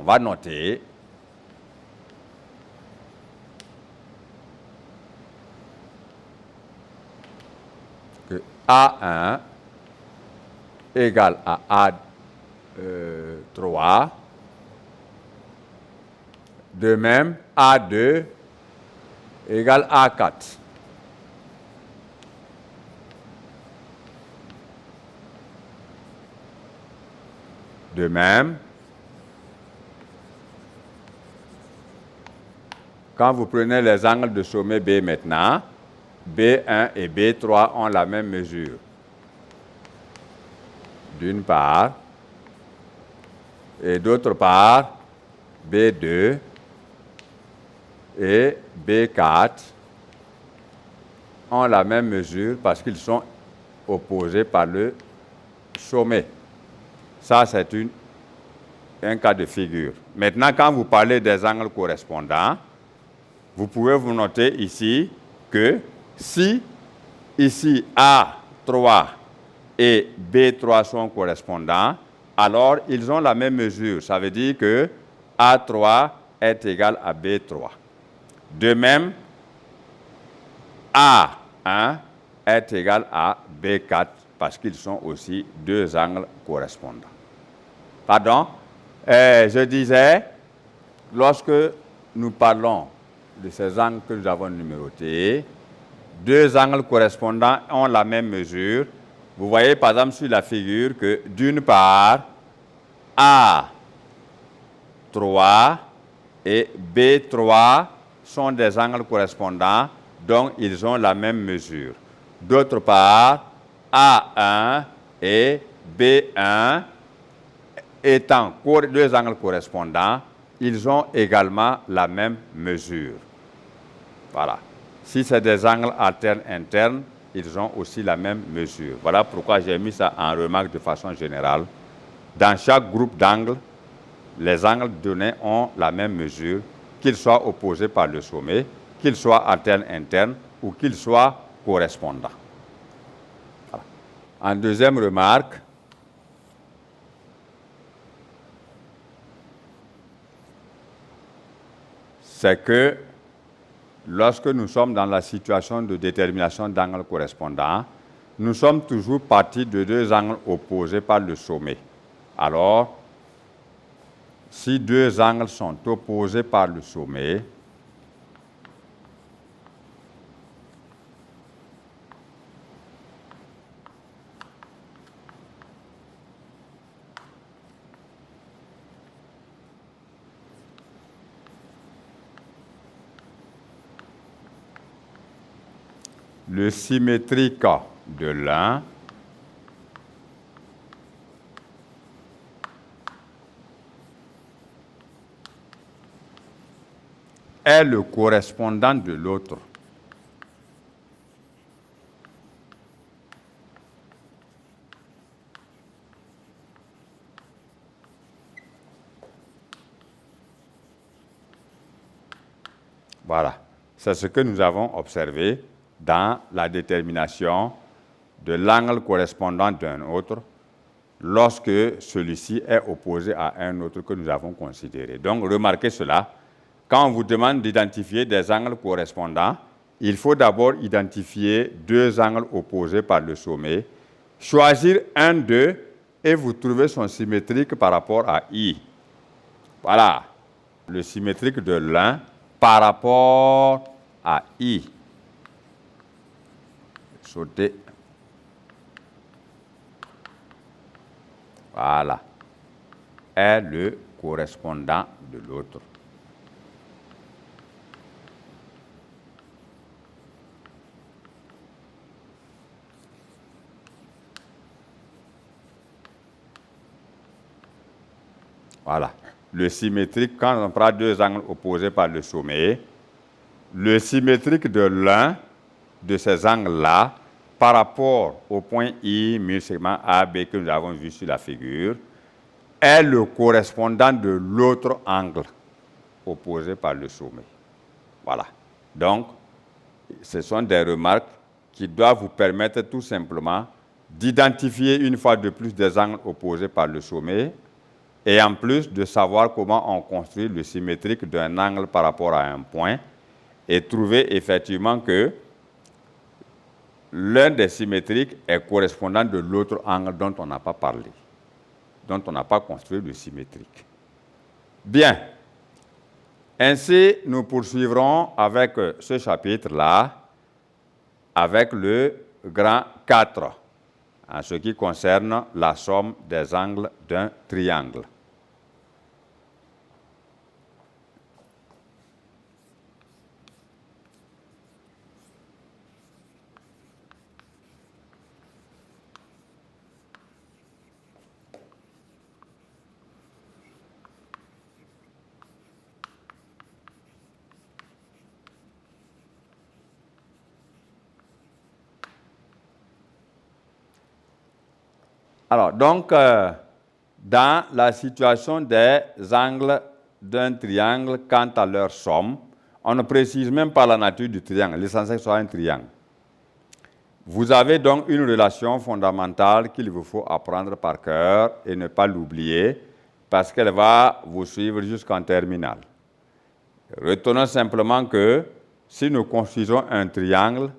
va noter que A1 égale à A3. De même, A2 égale A4. De même, quand vous prenez les angles de sommet B maintenant, B1 et B3 ont la même mesure. D'une part, et d'autre part, B2 et B4 ont la même mesure parce qu'ils sont opposés par le sommet. Ça, c'est un cas de figure. Maintenant, quand vous parlez des angles correspondants, vous pouvez vous noter ici que si ici A3 et B3 sont correspondants, alors ils ont la même mesure. Ça veut dire que A3 est égal à B3. De même, A1 est égal à B4 parce qu'ils sont aussi deux angles correspondants. Pardon? Je disais, lorsque nous parlons de ces angles que nous avons numérotés, deux angles correspondants ont la même mesure. Vous voyez par exemple sur la figure que d'une part, A3 et B3 sont des angles correspondants, donc ils ont la même mesure. D'autre part, A1 et B1 étant deux angles correspondants, ils ont également la même mesure. Voilà. Si c'est des angles alternes internes, ils ont aussi la même mesure. Voilà pourquoi j'ai mis ça en remarque de façon générale. Dans chaque groupe d'angles, les angles donnés ont la même mesure, qu'ils soient opposés par le sommet, qu'ils soient alternes internes ou qu'ils soient correspondants. Voilà. En deuxième remarque, c'est que lorsque nous sommes dans la situation de détermination d'angles correspondants, nous sommes toujours partis de deux angles opposés par le sommet. Alors, si deux angles sont opposés par le sommet, le symétrique de l'un est le correspondant de l'autre. Voilà, c'est ce que nous avons observé dans la détermination de l'angle correspondant d'un autre lorsque celui-ci est opposé à un autre que nous avons considéré. Donc, remarquez cela. Quand on vous demande d'identifier des angles correspondants, il faut d'abord identifier deux angles opposés par le sommet, choisir un d'eux et vous trouvez son symétrique par rapport à I. Voilà, le symétrique de l'un par rapport à I. Sauter. Voilà, est le correspondant de l'autre. Voilà. Le symétrique, quand on prend deux angles opposés par le sommet, le symétrique de l'un de ces angles-là par rapport au point I, segment AB que nous avons vu sur la figure, est le correspondant de l'autre angle opposé par le sommet. Voilà. Donc, ce sont des remarques qui doivent vous permettre tout simplement d'identifier une fois de plus des angles opposés par le sommet et en plus de savoir comment on construit le symétrique d'un angle par rapport à un point, et trouver effectivement que l'un des symétriques est correspondant de l'autre angle dont on n'a pas parlé, dont on n'a pas construit le symétrique. Bien. Ainsi, nous poursuivrons avec ce chapitre-là, avec le grand 4, en ce qui concerne la somme des angles d'un triangle. Alors, donc, dans la situation des angles d'un triangle quant à leur somme, on ne précise même pas la nature du triangle, l'essentiel que ce soit un triangle. Vous avez donc une relation fondamentale qu'il vous faut apprendre par cœur et ne pas l'oublier, parce qu'elle va vous suivre jusqu'en terminale. Retenons simplement que si nous construisons un triangle,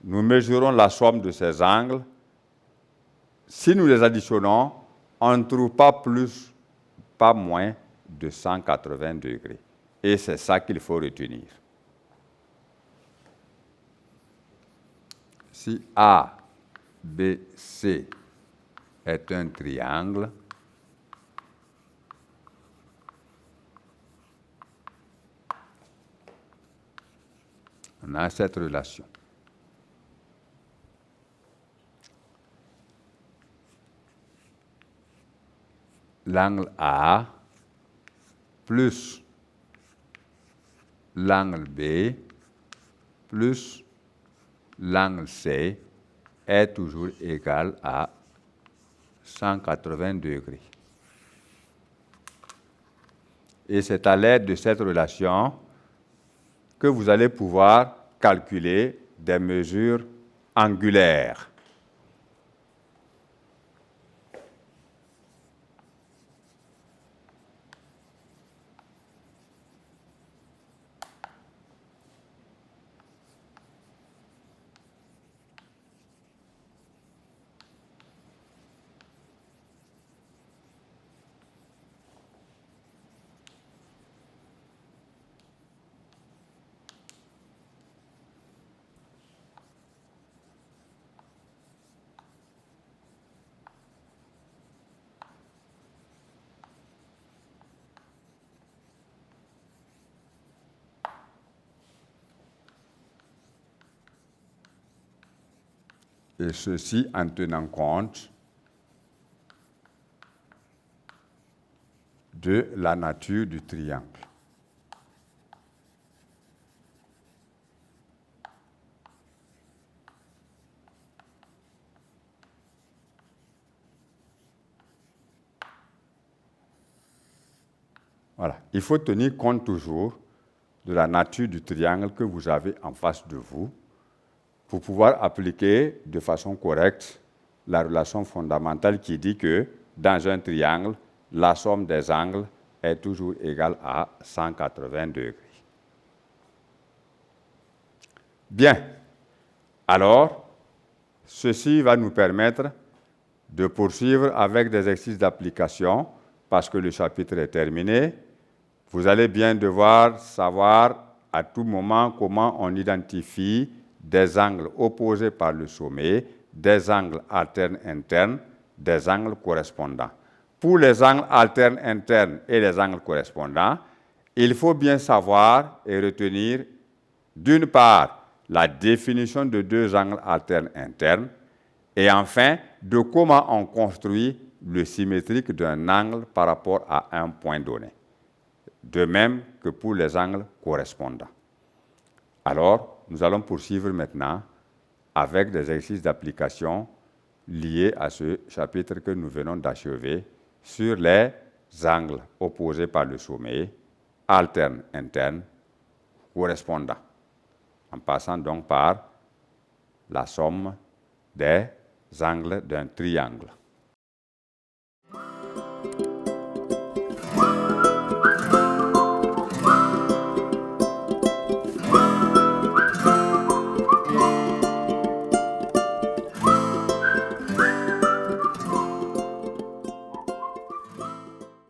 nous mesurons la somme de ces angles. Si nous les additionnons, on ne trouve pas plus, pas moins de 180 degrés. Et c'est ça qu'il faut retenir. Si A, B, C est un triangle, on a cette relation. L'angle A plus l'angle B plus l'angle C est toujours égal à 180 degrés. Et c'est à l'aide de cette relation que vous allez pouvoir calculer des mesures angulaires. Et ceci en tenant compte de la nature du triangle. Voilà. Il faut tenir compte toujours de la nature du triangle que vous avez en face de vous pour pouvoir appliquer de façon correcte la relation fondamentale qui dit que dans un triangle, la somme des angles est toujours égale à 180 degrés. Bien. Alors, ceci va nous permettre de poursuivre avec des exercices d'application parce que le chapitre est terminé. Vous allez bien devoir savoir à tout moment comment on identifie des angles opposés par le sommet, des angles alternes internes, des angles correspondants. Pour les angles alternes internes et les angles correspondants, il faut bien savoir et retenir, d'une part, la définition de deux angles alternes internes, et enfin, de comment on construit le symétrique d'un angle par rapport à un point donné. De même que pour les angles correspondants. Alors, nous allons poursuivre maintenant avec des exercices d'application liés à ce chapitre que nous venons d'achever sur les angles opposés par le sommet, alternes internes, correspondants, en passant donc par la somme des angles d'un triangle.